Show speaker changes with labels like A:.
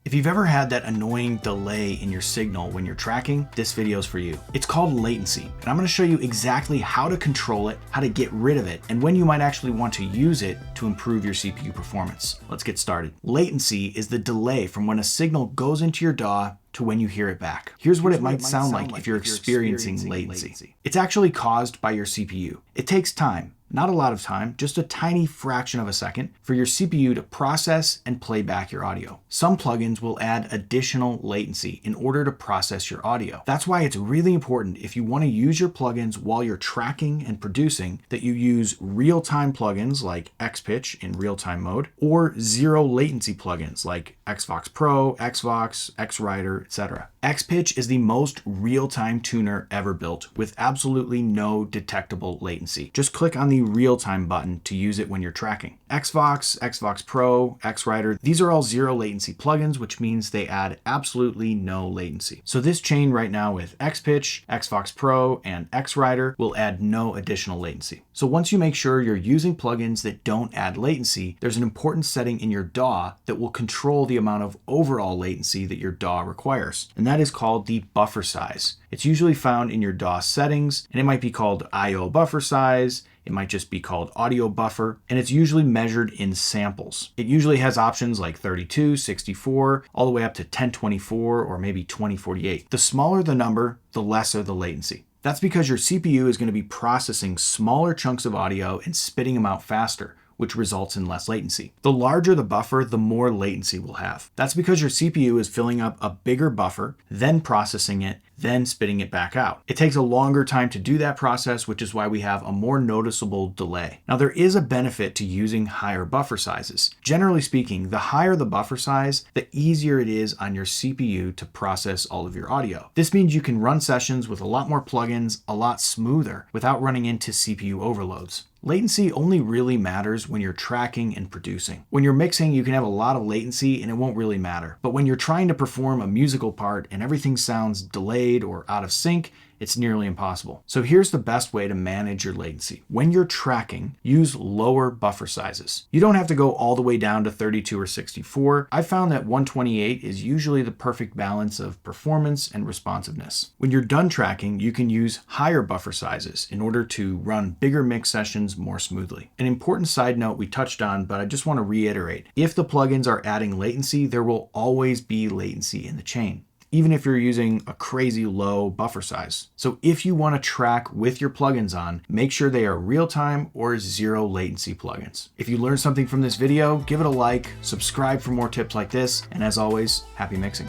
A: If you've ever had that annoying delay in your signal when you're tracking, this video is for you. It's called latency, and I'm going to show you exactly how to control it, how to get rid of it, and when you might actually want to use it to improve your CPU performance. Let's get started. Latency is the delay from when a signal goes into your DAW to when you hear it back. Here's what it might sound like if you're experiencing latency. It's actually caused by your CPU. It takes time. Not a lot of time, just a tiny fraction of a second for your CPU to process and play back your audio. Some plugins will add additional latency in order to process your audio. That's why it's really important if you want to use your plugins while you're tracking and producing that you use real-time plugins like Xpitch in real-time mode or zero latency plugins like Xvox Pro, Xvox, Xrider, etc. Xpitch is the most real-time tuner ever built with absolutely no detectable latency. Just click on the real-time button to use it when you're tracking. Xvox, Xvox Pro, Xrider, these are all zero latency plugins, which means they add absolutely no latency. So this chain right now with Xpitch, Xvox Pro, and Xrider will add no additional latency. So once you make sure you're using plugins that don't add latency, there's an important setting in your DAW that will control the amount of overall latency that your DAW requires. And that is called the buffer size. It's usually found in your DAW settings, and it might be called I/O buffer size. It might just be called audio buffer, and it's usually measured in samples. It usually has options like 32, 64, all the way up to 1024 or maybe 2048. The smaller the number, the lesser the latency. That's because your CPU is going to be processing smaller chunks of audio and spitting them out faster, which results in less latency. The larger the buffer, the more latency we'll have. That's because your CPU is filling up a bigger buffer, then processing it, then spitting it back out. It takes a longer time to do that process, which is why we have a more noticeable delay. Now, there is a benefit to using higher buffer sizes. Generally speaking, the higher the buffer size, the easier it is on your CPU to process all of your audio. This means you can run sessions with a lot more plugins a lot smoother without running into CPU overloads. Latency only really matters when you're tracking and producing. When you're mixing, you can have a lot of latency and it won't really matter. But when you're trying to perform a musical part and everything sounds delayed or out of sync, it's nearly impossible. So here's the best way to manage your latency. When you're tracking, use lower buffer sizes. You don't have to go all the way down to 32 or 64. I found that 128 is usually the perfect balance of performance and responsiveness. When you're done tracking, you can use higher buffer sizes in order to run bigger mix sessions more smoothly. An important side note we touched on, but I just want to reiterate. If the plugins are adding latency, there will always be latency in the chain, even if you're using a crazy low buffer size. So if you want to track with your plugins on, make sure they are real-time or zero latency plugins. If you learned something from this video, give it a like, subscribe for more tips like this, and as always, happy mixing.